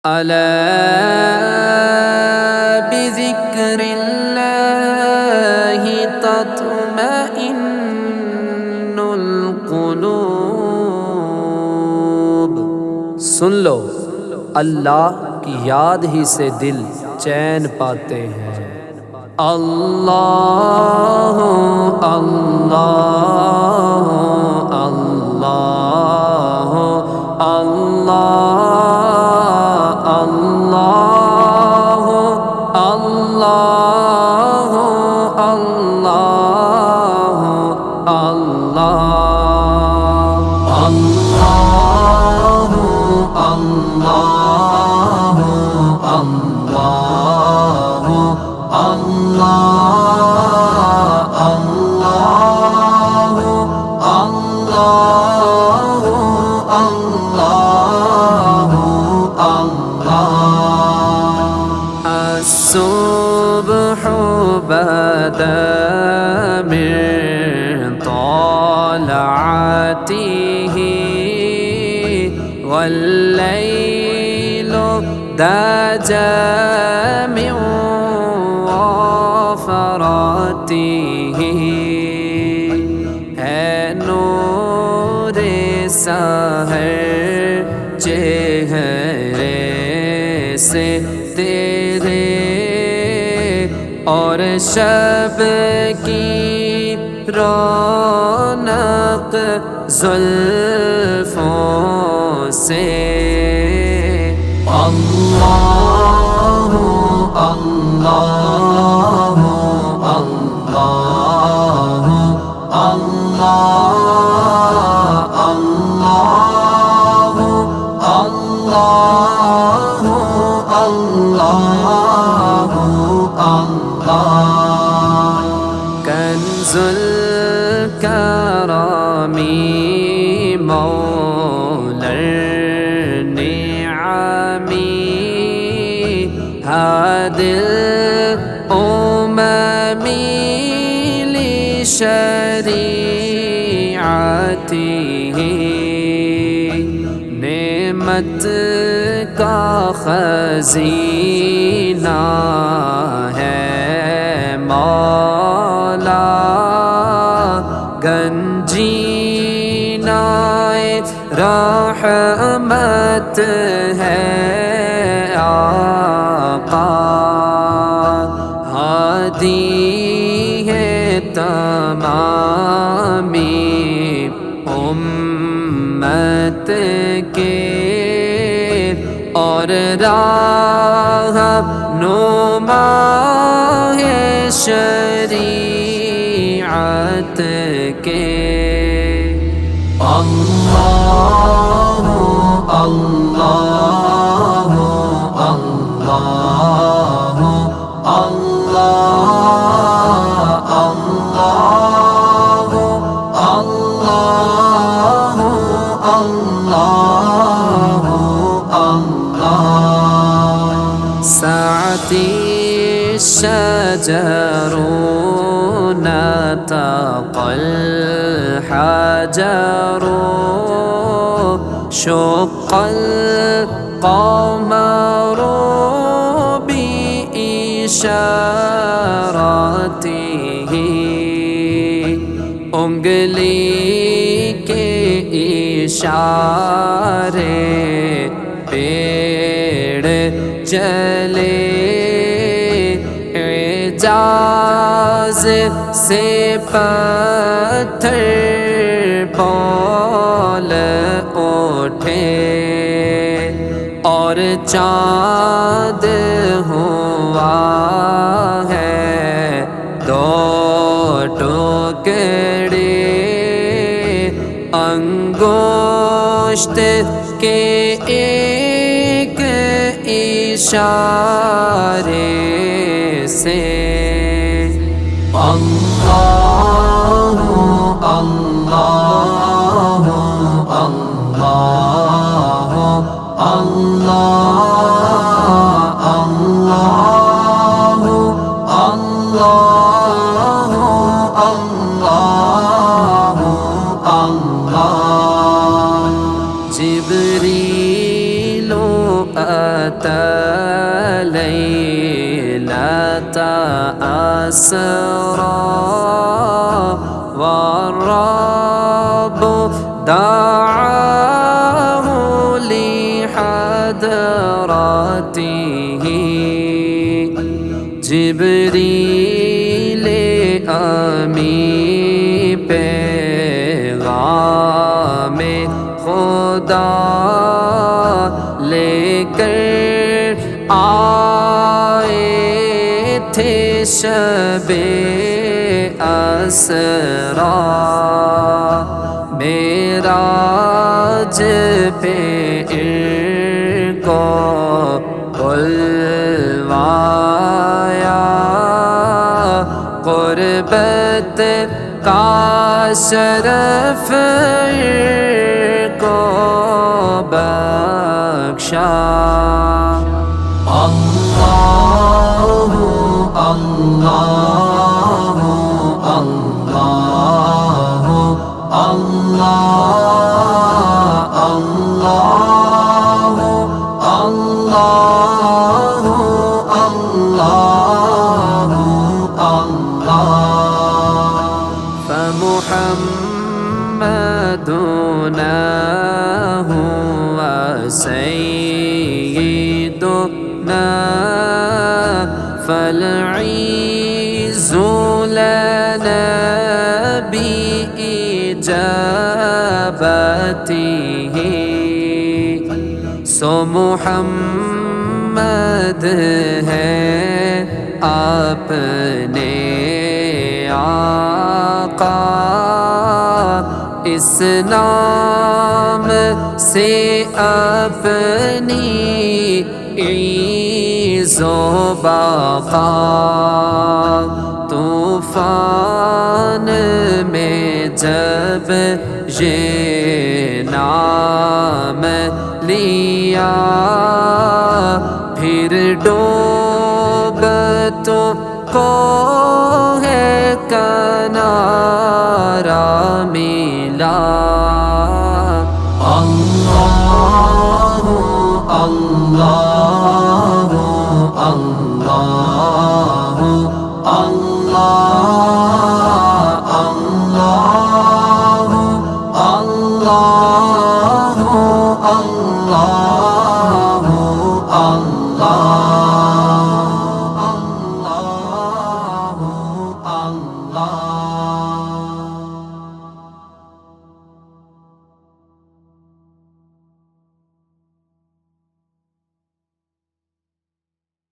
ألا بذكر الله تطمئن القلوب۔ سن لو، اللہ کی یاد ہی سے دل چین پاتے ہیں۔ اللہ اللہ اللہ اللہ اللہ اللہ اللہ اللہ اللہ الصبح بدا من طلعته والليل دجى من وفراته، ہے نور سحر چہرے سے تیرے، اور شب کی رونق زلفوں سے۔ اللہ اللہ اللہ اللہ اللہ اللہ اللہ کنز الکرم مولا النعم هادي الأمم لشریعته، نعمت کا خزینہ ہے مولا، گنجینہ رحمت ہے آقا، ہادی ہے تمامی امت کے، اور راہ نما ہے شریعت کے۔ اللہ اللہ اللہ اللہ اللہ اللہ اللہ سعتی الشجر نطق الحجر شق القمر بإشارته، انگلی کے اشارے پیڑ چلے، اعجاز سے پتھر بول اٹھے، اور چاند ہوا ہے دو ٹکڑے، انگشت کے ایک اشارے سے۔ اللہ اللہ اللہ اللہ اللہ اللہ اللہ اللہ جبریل أتى ليلة أسرى والرب دعاه لحضرته جبریل امی پیغام خدا لے کر آئے تھے شب اسرا معراج پہ ان کو بلوایا قربت کا شرف کو بخشا اللہ اللہ اللہ اللہ اللہ اللہ اللہ فمحمدنا هو سيدنا فالعز لنا بإجابته سو محمد ہے اپنے آقا اس نام سے اپنی عز و بقا طوفان میں جب یہ نام لیا پھر ڈوب تو کو ہے کنارہ ملا